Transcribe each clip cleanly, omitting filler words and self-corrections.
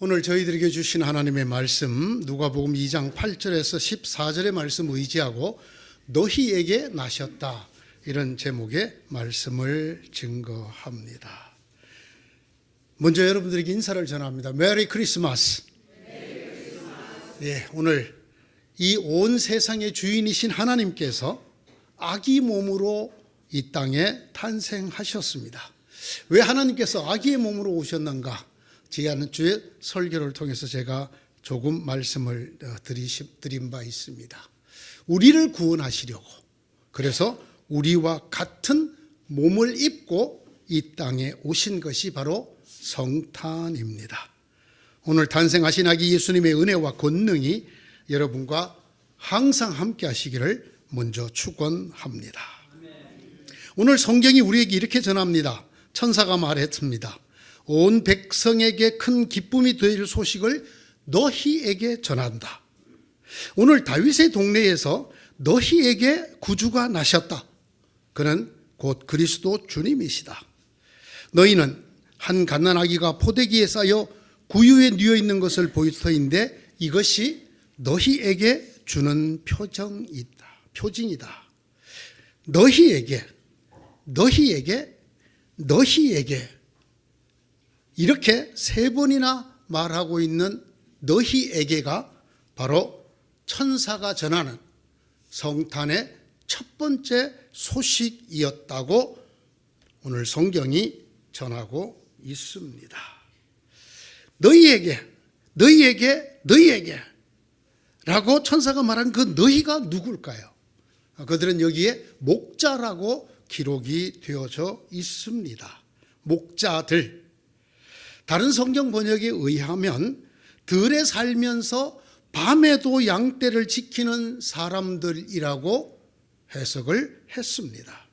오늘 저희들에게 주신 하나님의 말씀 누가복음 2장 8절에서 14절의 말씀 의지하고 너희에게 나셨다, 이런 제목의 말씀을 증거합니다. 먼저 여러분들에게 인사를 전합니다. 메리 크리스마스. 예, 오늘 이 온 세상의 주인이신 하나님께서 아기 몸으로 이 땅에 탄생하셨습니다. 왜 하나님께서 아기의 몸으로 오셨는가? 지난주에 설교를 통해서 제가 조금 말씀을 드린 바 있습니다. 우리를 구원하시려고, 그래서 우리와 같은 몸을 입고 이 땅에 오신 것이 바로 성탄입니다. 오늘 탄생하신 아기 예수님의 은혜와 권능이 여러분과 항상 함께 하시기를 먼저 축원합니다. 오늘 성경이 우리에게 이렇게 전합니다. 천사가 말했습니다. 온 백성에게 큰 기쁨이 될 소식을 너희에게 전한다. 오늘 다윗의 동네에서 너희에게 구주가 나셨다. 그는 곧 그리스도 주님이시다. 너희는 한 갓난아기가 포대기에 쌓여 구유에 뉘어 있는 것을 볼 터인데 이것이 너희에게 주는 표징이다. 너희에게 이렇게 세 번이나 말하고 있는 너희에게가 바로 천사가 전하는 성탄의 첫 번째 소식이었다고 오늘 성경이 전하고 있습니다. 너희에게 라고 천사가 말한 그 너희가 누굴까요? 그들은 여기에 목자라고 기록이 되어져 있습니다. 목자들. 다른 성경 번역에 의하면 들에 살면서 밤에도 양떼를 지키는 사람들이라고 해석을 했습니다.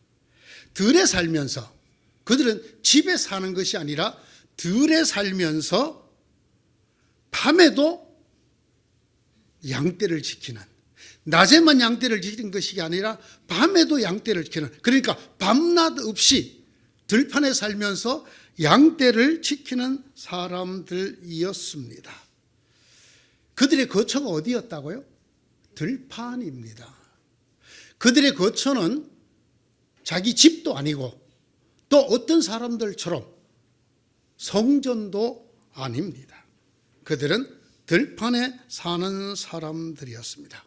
들에 살면서, 그들은 집에 사는 것이 아니라 들에 살면서 밤에도 양떼를 지키는, 낮에만 양떼를 지키는 것이 아니라 밤에도 양떼를 지키는, 그러니까 밤낮 없이 들판에 살면서 양떼를 지키는 사람들이었습니다. 그들의 거처가 어디였다고요? 들판입니다. 그들의 거처는 자기 집도 아니고 또 어떤 사람들처럼 성전도 아닙니다. 그들은 들판에 사는 사람들이었습니다.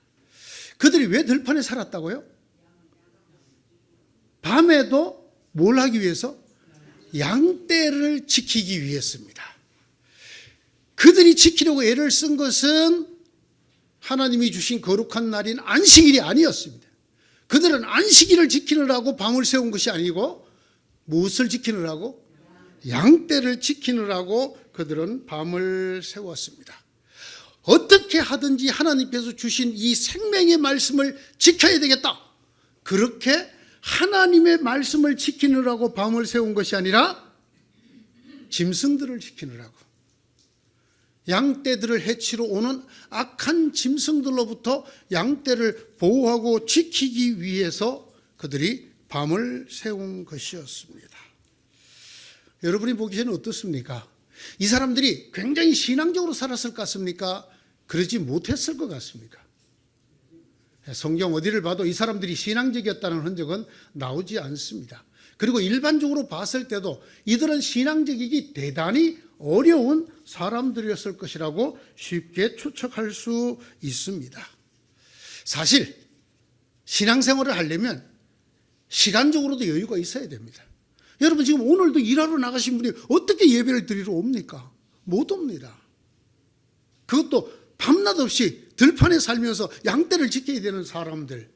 그들이 왜 들판에 살았다고요? 밤에도 뭘 하기 위해서? 양떼를 지키기 위해서입니다. 그들이 지키려고 애를 쓴 것은 하나님이 주신 거룩한 날인 안식일이 아니었습니다. 그들은 안식일을 지키느라고 밤을 세운 것이 아니고 무엇을 지키느라고? 양떼를 지키느라고 그들은 밤을 세웠습니다. 어떻게 하든지 하나님께서 주신 이 생명의 말씀을 지켜야 되겠다, 그렇게 하나님의 말씀을 지키느라고 밤을 세운 것이 아니라 짐승들을 지키느라고, 양떼들을 해치러 오는 악한 짐승들로부터 양떼를 보호하고 지키기 위해서 그들이 밤을 세운 것이었습니다. 여러분이 보기에는 어떻습니까? 이 사람들이 굉장히 신앙적으로 살았을 것 같습니까? 그러지 못했을 것 같습니까? 성경 어디를 봐도 이 사람들이 신앙적이었다는 흔적은 나오지 않습니다. 그리고 일반적으로 봤을 때도 이들은 신앙적이기 대단히 어려운 사람들이었을 것이라고 쉽게 추측할 수 있습니다. 사실 신앙생활을 하려면 시간적으로도 여유가 있어야 됩니다. 여러분, 지금 오늘도 일하러 나가신 분이 어떻게 예배를 드리러 옵니까? 못 옵니다. 그것도 밤낮 없이 들판에 살면서 양떼를 지켜야 되는 사람들,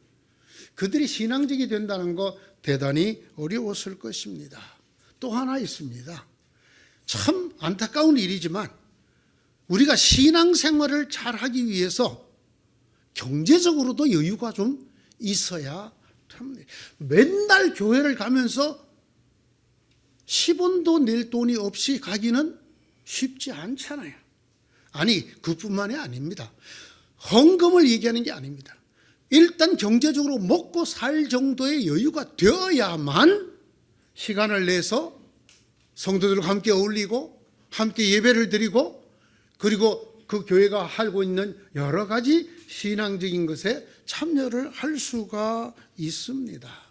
그들이 신앙적이 된다는 거 대단히 어려웠을 것입니다. 또 하나 있습니다. 참 안타까운 일이지만 우리가 신앙생활을 잘하기 위해서 경제적으로도 여유가 좀 있어야 합니다. 맨날 교회를 가면서 10원도 낼 돈이 없이 가기는 쉽지 않잖아요. 아니, 그뿐만이 아닙니다. 헌금을 얘기하는 게 아닙니다. 일단 경제적으로 먹고 살 정도의 여유가 되어야만 시간을 내서 성도들과 함께 어울리고 함께 예배를 드리고 그리고 그 교회가 하고 있는 여러 가지 신앙적인 것에 참여를 할 수가 있습니다.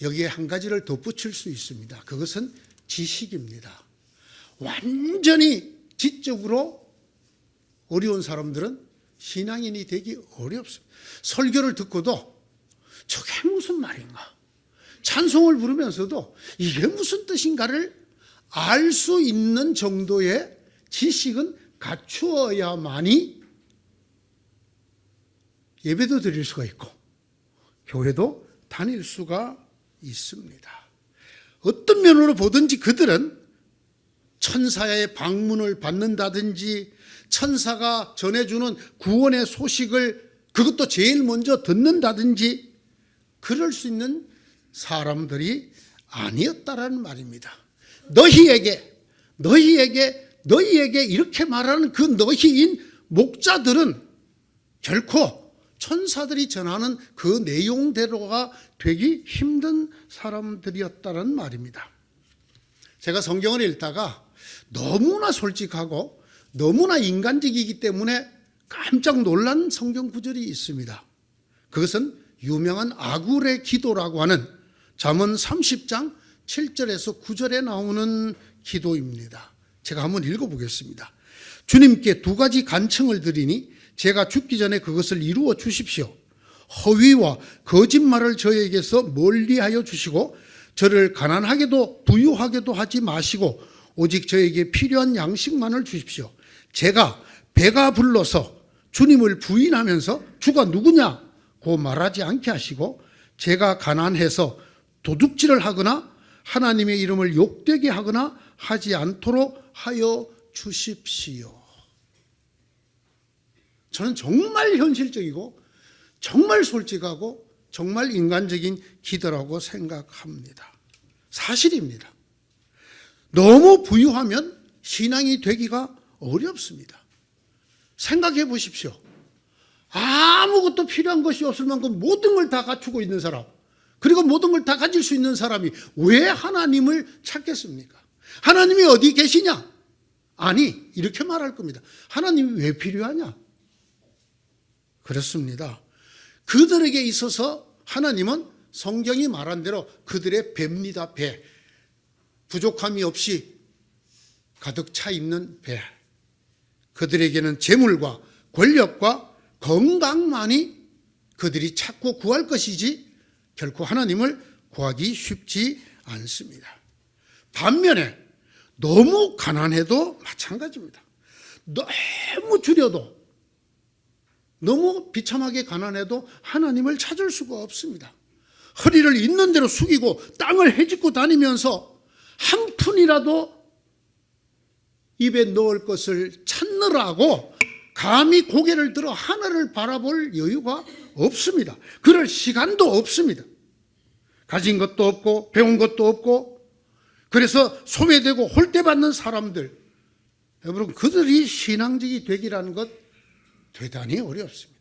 여기에 한 가지를 덧붙일 수 있습니다. 그것은 지식입니다. 완전히 지적으로 어려운 사람들은 신앙인이 되기 어렵습니다. 설교를 듣고도 저게 무슨 말인가? 찬송을 부르면서도 이게 무슨 뜻인가를 알 수 있는 정도의 지식은 갖추어야만이 예배도 드릴 수가 있고 교회도 다닐 수가 있습니다. 어떤 면으로 보든지 그들은 천사의 방문을 받는다든지 천사가 전해주는 구원의 소식을 그것도 제일 먼저 듣는다든지 그럴 수 있는 사람들이 아니었다라는 말입니다. 너희에게 이렇게 말하는 그 너희인 목자들은 결코 천사들이 전하는 그 내용대로가 되기 힘든 사람들이었다는 말입니다. 제가 성경을 읽다가 너무나 솔직하고 너무나 인간적이기 때문에 깜짝 놀란 성경 구절이 있습니다. 그것은 유명한 아굴의 기도라고 하는 잠언 30장 7절에서 9절에 나오는 기도입니다. 제가 한번 읽어보겠습니다. 주님께 두 가지 간청을 드리니 제가 죽기 전에 그것을 이루어 주십시오. 허위와 거짓말을 저에게서 멀리하여 주시고 저를 가난하게도 부유하게도 하지 마시고 오직 저에게 필요한 양식만을 주십시오. 제가 배가 불러서 주님을 부인하면서 주가 누구냐고 말하지 않게 하시고 제가 가난해서 도둑질을 하거나 하나님의 이름을 욕되게 하거나 하지 않도록 하여 주십시오. 저는 정말 현실적이고 정말 솔직하고 정말 인간적인 기도라고 생각합니다. 사실입니다. 너무 부유하면 신앙이 되기가 어렵습니다. 생각해 보십시오. 아무것도 필요한 것이 없을 만큼 모든 걸 다 갖추고 있는 사람, 그리고 모든 걸 다 가질 수 있는 사람이 왜 하나님을 찾겠습니까? 하나님이 어디 계시냐? 아니, 이렇게 말할 겁니다. 하나님이 왜 필요하냐? 그렇습니다. 그들에게 있어서 하나님은 성경이 말한 대로 그들의 배입니다. 배. 부족함이 없이 가득 차 있는 배. 그들에게는 재물과 권력과 건강만이 그들이 찾고 구할 것이지 결코 하나님을 구하기 쉽지 않습니다. 반면에 너무 가난해도 마찬가지입니다. 너무 줄여도 너무 비참하게 가난해도 하나님을 찾을 수가 없습니다. 허리를 있는 대로 숙이고 땅을 헤집고 다니면서 한 푼이라도 입에 넣을 것을 찾느라고 감히 고개를 들어 하늘을 바라볼 여유가 없습니다. 그럴 시간도 없습니다. 가진 것도 없고 배운 것도 없고 그래서 소외되고 홀대받는 사람들, 여러분 그들이 신앙적이 되기라는 것 대단히 어렵습니다.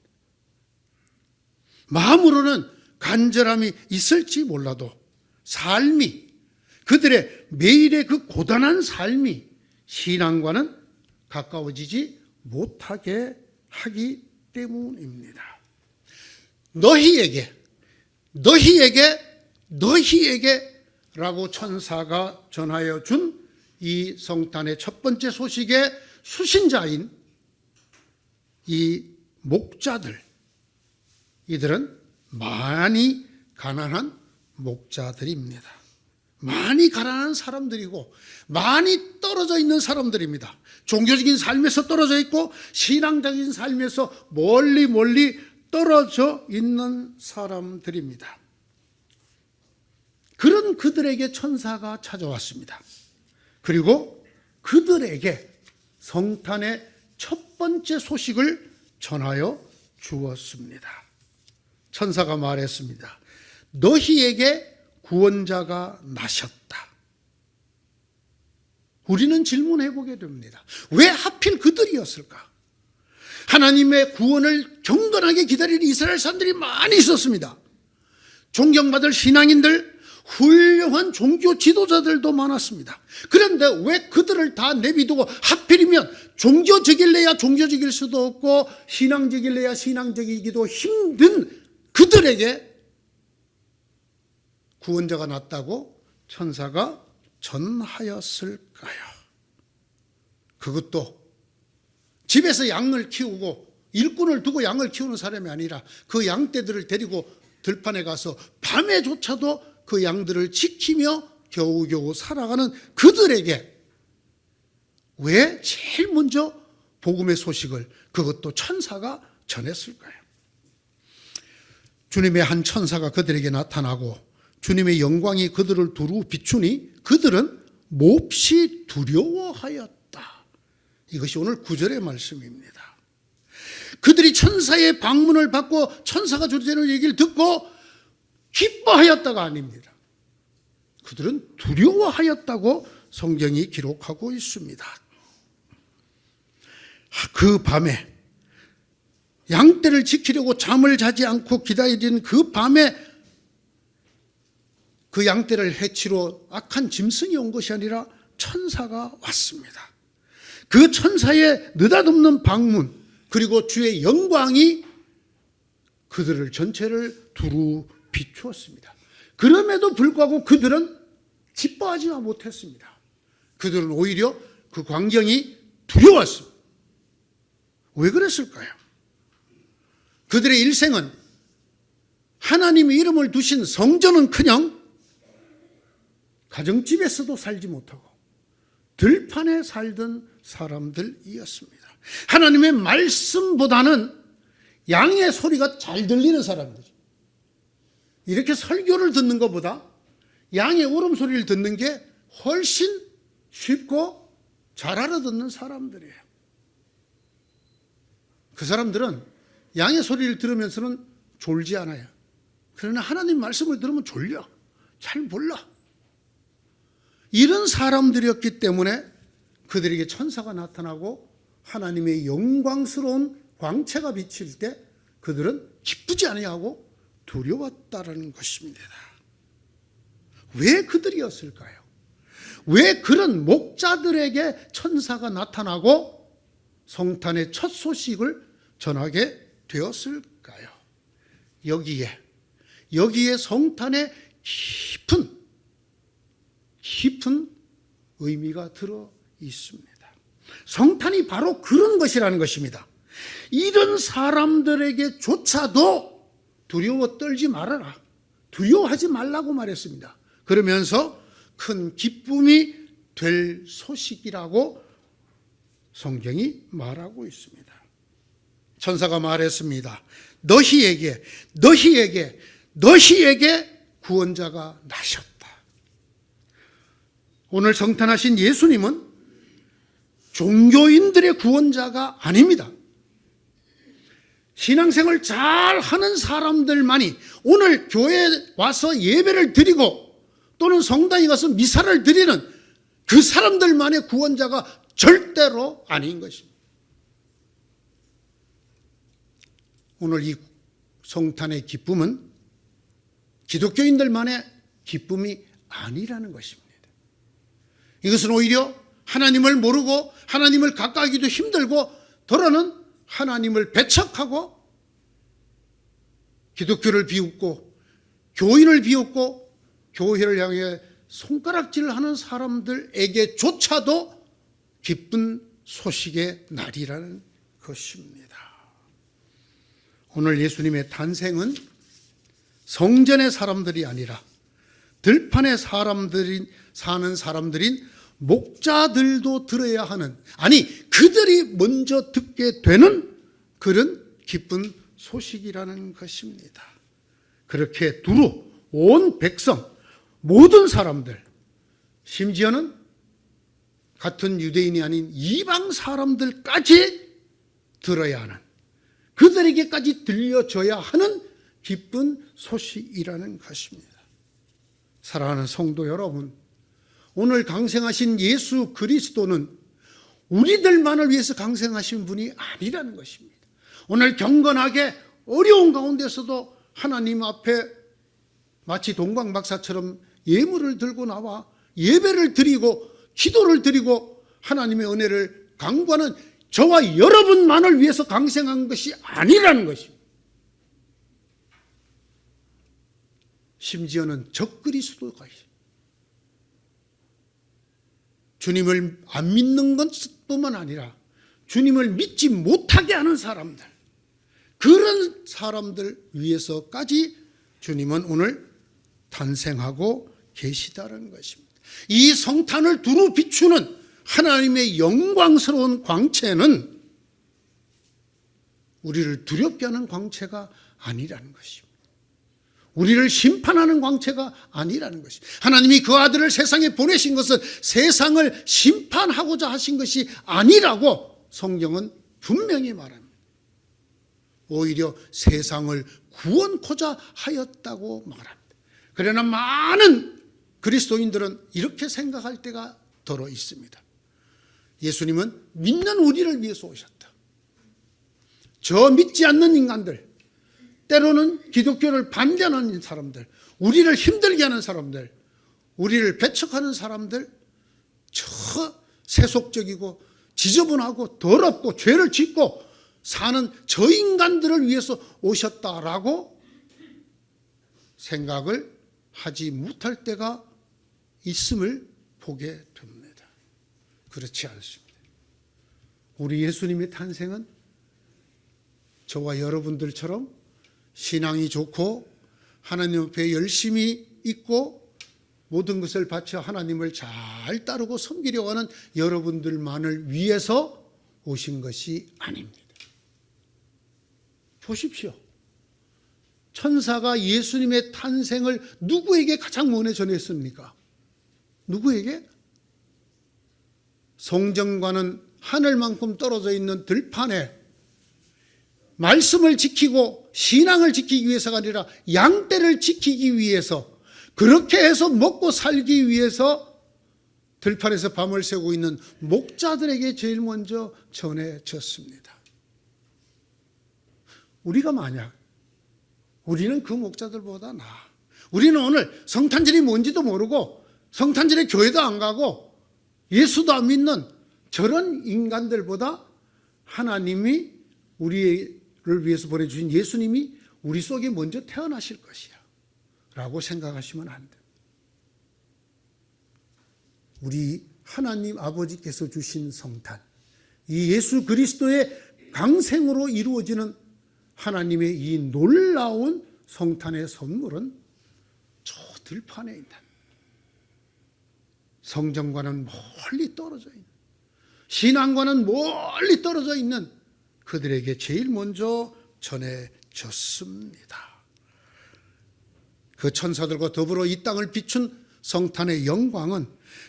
마음으로는 간절함이 있을지 몰라도 삶이, 그들의 매일의 그 고단한 삶이 신앙과는 가까워지지 못하게 하기 때문입니다. 너희에게 라고 천사가 전하여 준 이 성탄의 첫 번째 소식의 수신자인 이 목자들, 이들은 많이 가난한 목자들입니다. 많이 가난한 사람들이고 많이 떨어져 있는 사람들입니다. 종교적인 삶에서 떨어져 있고 신앙적인 삶에서 멀리 떨어져 있는 사람들입니다. 그런 그들에게 천사가 찾아왔습니다. 그리고 그들에게 성탄의 첫 번째 소식을 전하여 주었습니다. 천사가 말했습니다. 너희에게 구원자가 나셨다. 우리는 질문해 보게 됩니다. 왜 하필 그들이었을까? 하나님의 구원을 경건하게 기다리는 이스라엘 사람들이 많이 있었습니다. 존경받을 신앙인들, 훌륭한 종교 지도자들도 많았습니다. 그런데 왜 그들을 다 내비두고 하필이면 종교적일래야 종교적일 수도 없고 신앙적일래야 신앙적이기도 힘든 그들에게 구원자가 났다고 천사가 전하였을까요? 그것도 집에서 양을 키우고 일꾼을 두고 양을 키우는 사람이 아니라 그 양떼들을 데리고 들판에 가서 밤에조차도 그 양들을 지키며 겨우겨우 살아가는 그들에게 왜 제일 먼저 복음의 소식을 그것도 천사가 전했을까요? 주님의 한 천사가 그들에게 나타나고 주님의 영광이 그들을 두루 비추니 그들은 몹시 두려워하였다. 이것이 오늘 9절의 말씀입니다. 그들이 천사의 방문을 받고 천사가 주되는 얘기를 듣고 기뻐하였다가 아닙니다. 그들은 두려워하였다고 성경이 기록하고 있습니다. 그 밤에 양떼를 지키려고 잠을 자지 않고 기다리는 그 밤에 그 양떼를 해치러 악한 짐승이 온 것이 아니라 천사가 왔습니다. 그 천사의 느닷없는 방문 그리고 주의 영광이 그들을 전체를 두루 비추었습니다. 그럼에도 불구하고 그들은 기뻐하지 못했습니다. 그들은 오히려 그 광경이 두려웠습니다. 왜 그랬을까요? 그들의 일생은 하나님의 이름을 두신 성전은커녕 가정집에서도 살지 못하고 들판에 살던 사람들이었습니다. 하나님의 말씀보다는 양의 소리가 잘 들리는 사람들이죠. 이렇게 설교를 듣는 것보다 양의 울음소리를 듣는 게 훨씬 쉽고 잘 알아듣는 사람들이에요. 그 사람들은 양의 소리를 들으면서는 졸지 않아요. 그러나 하나님 말씀을 들으면 졸려. 잘 몰라. 이런 사람들이었기 때문에 그들에게 천사가 나타나고 하나님의 영광스러운 광채가 비칠 때 그들은 기쁘지 아니하고 두려웠다라는 것입니다. 왜 그들이었을까요? 왜 그런 목자들에게 천사가 나타나고 성탄의 첫 소식을 전하게 되었을까요? 여기에 성탄의 깊은 의미가 들어 있습니다. 성탄이 바로 그런 것이라는 것입니다. 이런 사람들에게조차도 두려워 떨지 말아라. 두려워하지 말라고 말했습니다. 그러면서 큰 기쁨이 될 소식이라고 성경이 말하고 있습니다. 천사가 말했습니다. 너희에게 구원자가 나셨다. 오늘 성탄하신 예수님은 종교인들의 구원자가 아닙니다. 신앙생활 잘 하는 사람들만이 오늘 교회에 와서 예배를 드리고 또는 성당에 가서 미사를 드리는 그 사람들만의 구원자가 절대로 아닌 것입니다. 오늘 이 성탄의 기쁨은 기독교인들만의 기쁨이 아니라는 것입니다. 이것은 오히려 하나님을 모르고 하나님을 가까이기도 힘들고 더러는 하나님을 배척하고 기독교를 비웃고 교인을 비웃고 교회를 향해 손가락질을 하는 사람들에게조차도 기쁜 소식의 날이라는 것입니다. 오늘 예수님의 탄생은 성전의 사람들이 아니라 들판의 사는 사람들인 목자들도 들어야 하는, 아니 그들이 먼저 듣게 되는 그런 기쁜 소식이라는 것입니다. 그렇게 두루 온 백성, 모든 사람들, 심지어는 같은 유대인이 아닌 이방 사람들까지 들어야 하는, 그들에게까지 들려줘야 하는 기쁜 소식이라는 것입니다. 사랑하는 성도 여러분, 오늘 강생하신 예수 그리스도는 우리들만을 위해서 강생하신 분이 아니라는 것입니다. 오늘 경건하게 어려운 가운데서도 하나님 앞에 마치 동방박사처럼 예물을 들고 나와 예배를 드리고 기도를 드리고 하나님의 은혜를 강구하는 저와 여러분만을 위해서 강생한 것이 아니라는 것입니다. 심지어는 적그리스도가 주님을 안 믿는 것뿐만 아니라 주님을 믿지 못하게 하는 사람들, 그런 사람들 위해서까지 주님은 오늘 탄생하고 계시다는 것입니다. 이 성탄을 두루 비추는 하나님의 영광스러운 광채는 우리를 두렵게 하는 광채가 아니라는 것입니다. 우리를 심판하는 광채가 아니라는 것입니다. 하나님이 그 아들을 세상에 보내신 것은 세상을 심판하고자 하신 것이 아니라고 성경은 분명히 말합니다. 오히려 세상을 구원코자 하였다고 말합니다. 그러나 많은 그리스도인들은 이렇게 생각할 때가 더러 있습니다. 예수님은 믿는 우리를 위해서 오셨다. 저 믿지 않는 인간들, 때로는 기독교를 반대하는 사람들, 우리를 힘들게 하는 사람들, 우리를 배척하는 사람들, 저 세속적이고 지저분하고 더럽고 죄를 짓고 사는 저 인간들을 위해서 오셨다라고 생각을 하지 못할 때가 있음을 보게 됩니다. 그렇지 않습니다. 우리 예수님의 탄생은 저와 여러분들처럼 신앙이 좋고 하나님 앞에 열심히 있고 모든 것을 바쳐 하나님을 잘 따르고 섬기려고 하는 여러분들만을 위해서 오신 것이 아닙니다. 보십시오. 천사가 예수님의 탄생을 누구에게 가장 먼저 전했습니까? 누구에게? 성전과는 하늘만큼 떨어져 있는 들판에 말씀을 지키고 신앙을 지키기 위해서가 아니라 양떼를 지키기 위해서, 그렇게 해서 먹고 살기 위해서 들판에서 밤을 새고 있는 목자들에게 제일 먼저 전해졌습니다. 우리가 만약 우리는 그 목자들보다 나아. 우리는 오늘 성탄절이 뭔지도 모르고 성탄절에 교회도 안 가고 예수도 안 믿는 저런 인간들보다 하나님이 우리를 위해서 보내주신 예수님이 우리 속에 먼저 태어나실 것이야 라고 생각하시면 안 됩니다. 우리 하나님 아버지께서 주신 성탄, 이 예수 그리스도의 강생으로 이루어지는 하나님의 이 놀라운 성탄의 선물은 저 들판에 있는 성전과는 멀리 떨어져 있는, 신앙과는 멀리 떨어져 있는 그들에게 제일 먼저 전해졌습니다. 그 천사들과 더불어 이 땅을 비춘 성탄의 영광은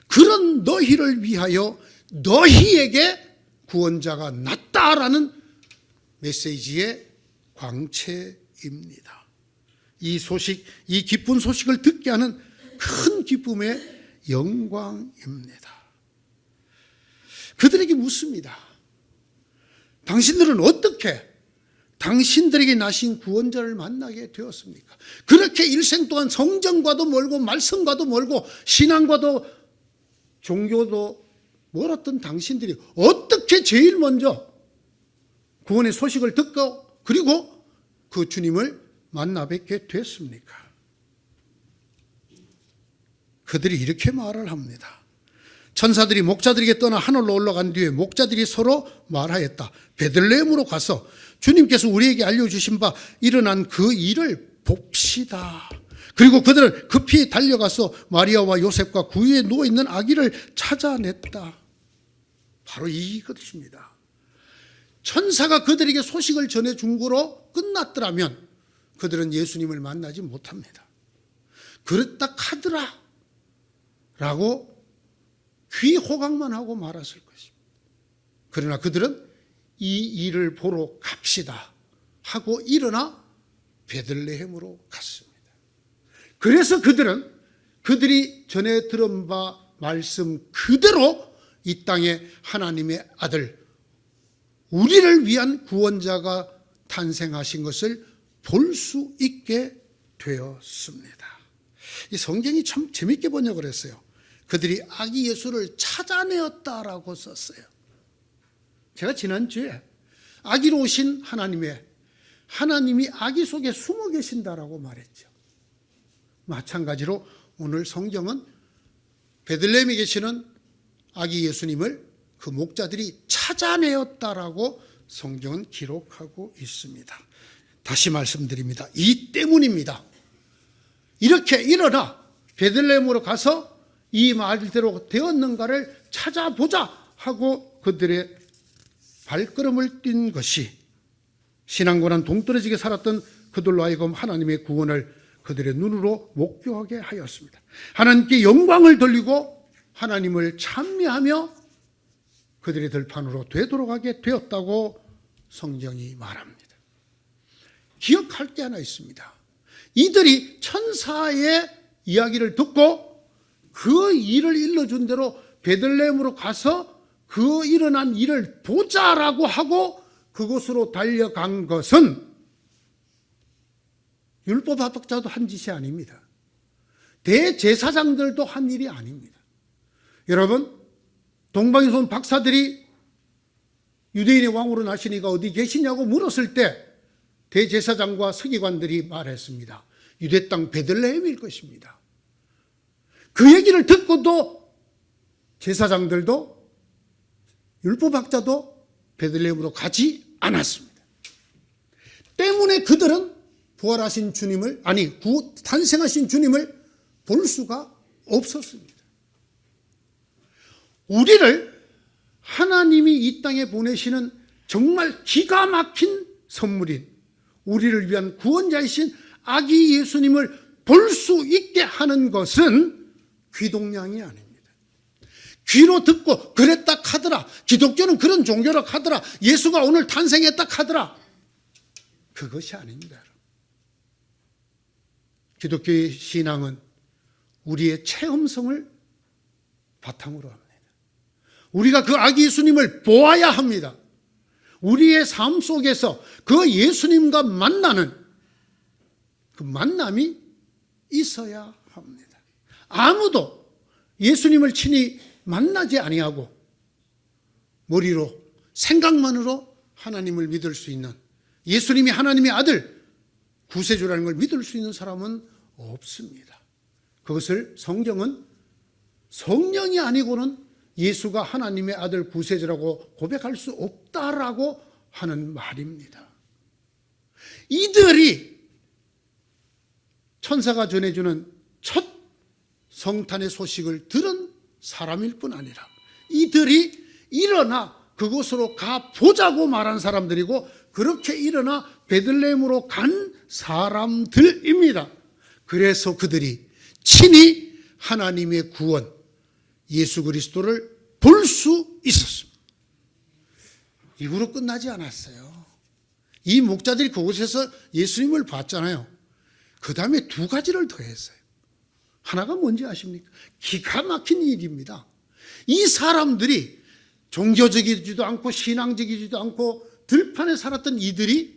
그런 너희를 위하여 너희에게 구원자가 났다라는 메시지의 광채입니다. 이 소식, 이 기쁜 소식을 듣게 하는 큰 기쁨의 영광입니다. 그들에게 묻습니다. 당신들은 어떻게 당신들에게 나신 구원자를 만나게 되었습니까? 그렇게 일생 동안 성전과도 멀고 말씀과도 멀고 신앙과도 종교도 멀었던 당신들이 어떻게 제일 먼저 구원의 소식을 듣고 그리고 그 주님을 만나 뵙게 됐습니까? 그들이 이렇게 말을 합니다. 천사들이 목자들에게 떠나 하늘로 올라간 뒤에 목자들이 서로 말하였다. 베들레헴으로 가서 주님께서 우리에게 알려주신 바 일어난 그 일을 봅시다. 그리고 그들은 급히 달려가서 마리아와 요셉과 그 위에 누워있는 아기를 찾아냈다. 바로 이것입니다. 천사가 그들에게 소식을 전해준 거로 끝났더라면 그들은 예수님을 만나지 못합니다. 그랬다 카더라 라고 귀호강만 하고 말았을 것입니다. 그러나 그들은 이 일을 보러 갑시다 하고 일어나 베들레헴으로 갔습니다. 그래서 그들은 그들이 전에 들은 바 말씀 그대로 이 땅에 하나님의 아들, 우리를 위한 구원자가 탄생하신 것을 볼 수 있게 되었습니다. 이 성경이 참 재밌게 번역을 했어요. 그들이 아기 예수를 찾아내었다라고 썼어요. 제가 지난주에 아기로 오신 하나님이 아기 속에 숨어 계신다라고 말했죠. 마찬가지로 오늘 성경은 베들레헴에 계시는 아기 예수님을 그 목자들이 찾아내었다라고 성경은 기록하고 있습니다. 다시 말씀드립니다. 이 때문입니다. 이렇게 일어나 베들레헴으로 가서 이 말대로 되었는가를 찾아보자 하고 그들의 발걸음을 뛴 것이 신앙고난 동떨어지게 살았던 그들로 하여금 하나님의 구원을 그들의 눈으로 목교하게 하였습니다. 하나님께 영광을 돌리고 하나님을 찬미하며 그들의 들판으로 되돌아가게 되었다고 성경이 말합니다. 기억할 게 하나 있습니다. 이들이 천사의 이야기를 듣고 그 일을 일러준 대로 베들레헴으로 가서 그 일어난 일을 보자라고 하고 그곳으로 달려간 것은 율법학자도 한 짓이 아닙니다. 대제사장들도 한 일이 아닙니다. 여러분, 동방에서 온 박사들이 유대인의 왕으로 나시니가 어디 계시냐고 물었을 때 대제사장과 서기관들이 말했습니다. 유대 땅 베들레헴일 것입니다. 그 얘기를 듣고도 제사장들도 율법학자도 베들레헴으로 가지 않았습니다. 때문에 그들은 부활하신 주님을, 탄생하신 주님을 볼 수가 없었습니다. 우리를 하나님이 이 땅에 보내시는 정말 기가 막힌 선물인 우리를 위한 구원자이신 아기 예수님을 볼 수 있게 하는 것은 귀동냥이 아닙니다. 귀로 듣고 그랬다 하더라, 기독교는 그런 종교라 하더라, 예수가 오늘 탄생했다 하더라, 그것이 아닙니다. 기독교의 신앙은 우리의 체험성을 바탕으로 합니다. 우리가 그 아기 예수님을 보아야 합니다. 우리의 삶 속에서 그 예수님과 만나는 그 만남이 있어야 합니다. 아무도 예수님을 친히 만나지 아니하고 머리로 생각만으로 하나님을 믿을 수 있는, 예수님이 하나님의 아들 구세주라는 걸 믿을 수 있는 사람은 없습니다. 그것을 성경은 성령이 아니고는 예수가 하나님의 아들 구세주라고 고백할 수 없다라고 하는 말입니다. 이들이 천사가 전해주는 첫 성탄의 소식을 들은 사람일 뿐 아니라 이들이 일어나 그곳으로 가보자고 말한 사람들이고 그렇게 일어나 베들레헴으로 간 사람들입니다. 그래서 그들이 친히 하나님의 구원 예수 그리스도를 볼 수 있었습니다. 이후로 끝나지 않았어요. 이 목자들이 그곳에서 예수님을 봤잖아요. 그 다음에 두 가지를 더 했어요. 하나가 뭔지 아십니까? 기가 막힌 일입니다. 이 사람들이 종교적이지도 않고 신앙적이지도 않고 들판에 살았던 이들이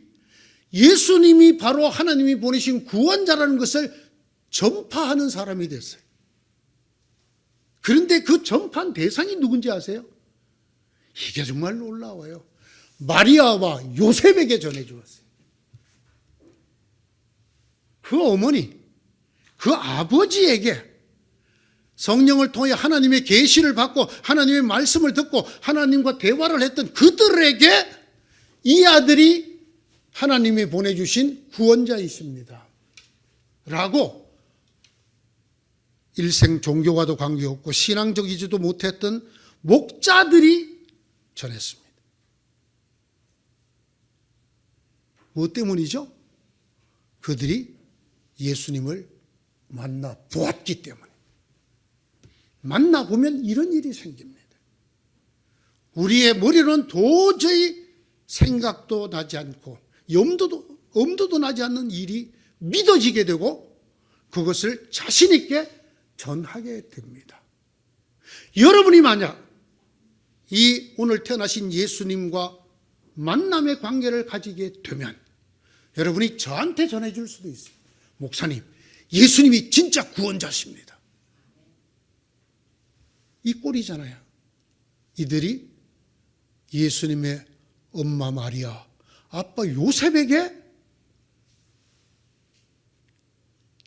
예수님이 바로 하나님이 보내신 구원자라는 것을 전파하는 사람이 됐어요. 그런데 그 전파한 대상이 누군지 아세요? 이게 정말 놀라워요. 마리아와 요셉에게 전해주었어요. 그 어머니, 그 아버지에게 성령을 통해 하나님의 계시를 받고 하나님의 말씀을 듣고 하나님과 대화를 했던 그들에게 이 아들이 하나님이 보내주신 구원자이십니다 라고 일생 종교와도 관계없고 신앙적이지도 못했던 목자들이 전했습니다. 무엇 때문이죠? 그들이 예수님을 만나 보았기 때문에. 만나보면 이런 일이 생깁니다. 우리의 머리로는 도저히 생각도 나지 않고 엄두도 나지 않는 일이 믿어지게 되고 그것을 자신 있게 전하게 됩니다. 여러분이 만약 이 오늘 태어나신 예수님과 만남의 관계를 가지게 되면 여러분이 저한테 전해줄 수도 있어요. 목사님, 예수님이 진짜 구원자십니다. 이 꼴이잖아요. 이들이 예수님의 엄마 마리아, 아빠 요셉에게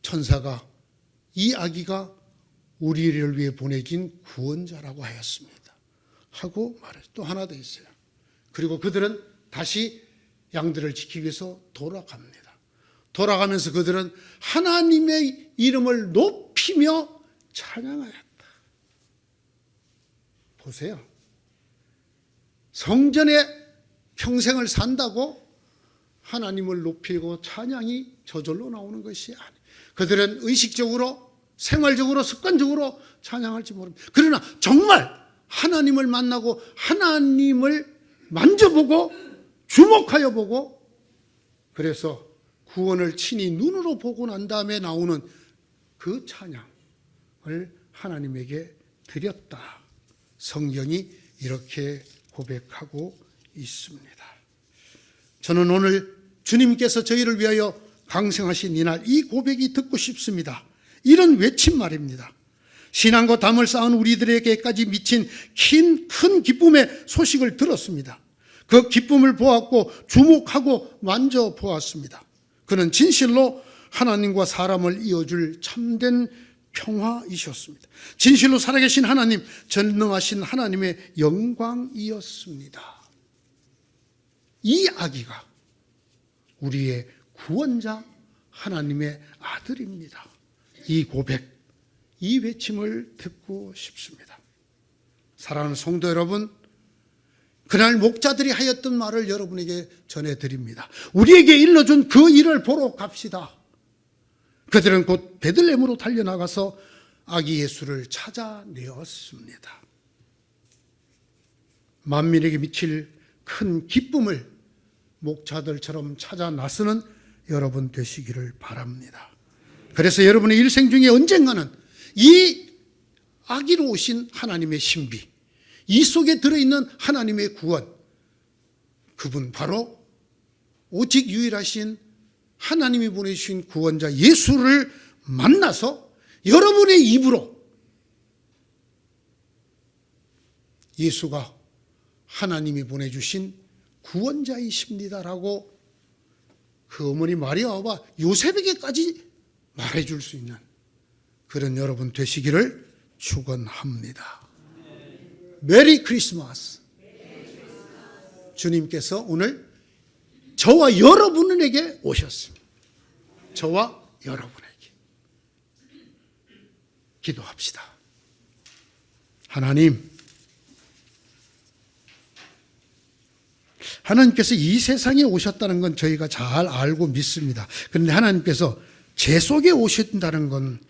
천사가 이 아기가 우리를 위해 보내진 구원자라고 하였습니다. 하고 말해요. 또 하나 더 있어요. 그리고 그들은 다시 양들을 지키기 위해서 돌아갑니다. 돌아가면서 그들은 하나님의 이름을 높이며 찬양하였다. 보세요. 성전에 평생을 산다고 하나님을 높이고 찬양이 저절로 나오는 것이 아니에요. 그들은 의식적으로, 생활적으로, 습관적으로 찬양할지 모릅니다. 그러나 정말 하나님을 만나고 하나님을 만져보고 주목하여 보고, 그래서 구원을 친히 눈으로 보고 난 다음에 나오는 그 찬양을 하나님에게 드렸다. 성경이 이렇게 고백하고 있습니다. 저는 오늘 주님께서 저희를 위하여 강생하신 이날 이 고백이 듣고 싶습니다. 이런 외침 말입니다. 신앙과 담을 쌓은 우리들에게까지 미친 큰 기쁨의 소식을 들었습니다. 그 기쁨을 보았고 주목하고 만져보았습니다. 그는 진실로 하나님과 사람을 이어줄 참된 평화이셨습니다. 진실로 살아계신 하나님, 전능하신 하나님의 영광이었습니다. 이 아기가 우리의 구원자 하나님의 아들입니다. 이 고백, 이 외침을 듣고 싶습니다. 사랑하는 성도 여러분, 그날 목자들이 하였던 말을 여러분에게 전해드립니다. 우리에게 일러준 그 일을 보러 갑시다. 그들은 곧 베들레헴으로 달려나가서 아기 예수를 찾아내었습니다. 만민에게 미칠 큰 기쁨을 목자들처럼 찾아 나서는 여러분 되시기를 바랍니다. 그래서 여러분의 일생 중에 언젠가는 이 아기로 오신 하나님의 신비, 이 속에 들어있는 하나님의 구원, 그분 바로 오직 유일하신 하나님이 보내주신 구원자 예수를 만나서 여러분의 입으로 예수가 하나님이 보내주신 구원자이십니다라고 그 어머니 마리아와 요셉에게까지 말해줄 수 있는 그런 여러분 되시기를 축원합니다. 메리 크리스마스. 주님께서 오늘 저와 여러분에게 오셨습니다. 저와 여러분에게. 기도합시다. 하나님께서 이 세상에 오셨다는 건 저희가 잘 알고 믿습니다. 그런데 하나님께서 제 속에 오신다는 건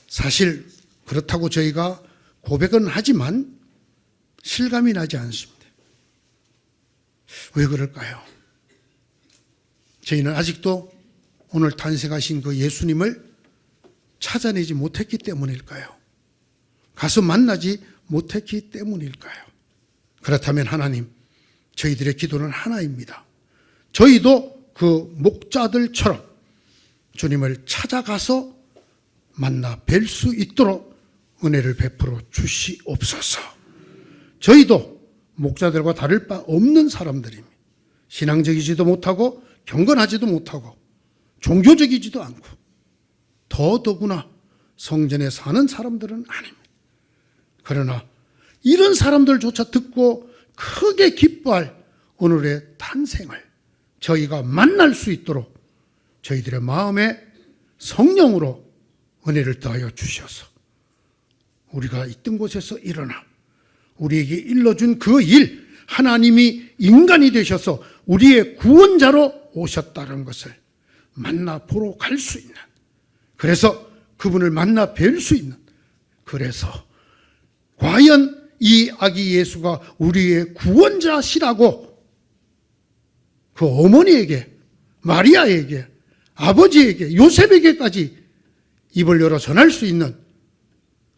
사실 그렇다고 저희가 고백은 하지만 실감이 나지 않습니다. 왜 그럴까요? 저희는 아직도 오늘 탄생하신 그 예수님을 찾아내지 못했기 때문일까요? 가서 만나지 못했기 때문일까요? 그렇다면 하나님, 저희들의 기도는 하나입니다. 저희도 그 목자들처럼 주님을 찾아가서 만나 뵐 수 있도록 은혜를 베풀어 주시옵소서. 저희도 목자들과 다를 바 없는 사람들입니다. 신앙적이지도 못하고 경건하지도 못하고 종교적이지도 않고 더더구나 성전에 사는 사람들은 아닙니다. 그러나 이런 사람들조차 듣고 크게 기뻐할 오늘의 탄생을 저희가 만날 수 있도록 저희들의 마음에 성령으로 은혜를 더하여 주셔서 우리가 있던 곳에서 일어나 우리에게 일러준 그 일, 하나님이 인간이 되셔서 우리의 구원자로 오셨다는 것을 만나 보러 갈 수 있는, 그래서 그분을 만나 뵐 수 있는, 그래서 과연 이 아기 예수가 우리의 구원자시라고 그 어머니에게, 마리아에게, 아버지에게, 요셉에게까지 입을 열어 전할 수 있는,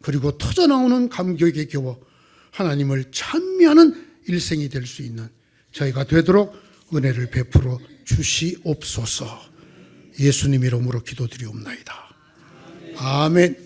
그리고 터져나오는 감격에 겨워 하나님을 찬미하는 일생이 될 수 있는 저희가 되도록 은혜를 베풀어 주시옵소서. 예수님 이름으로 기도드리옵나이다. 아멘.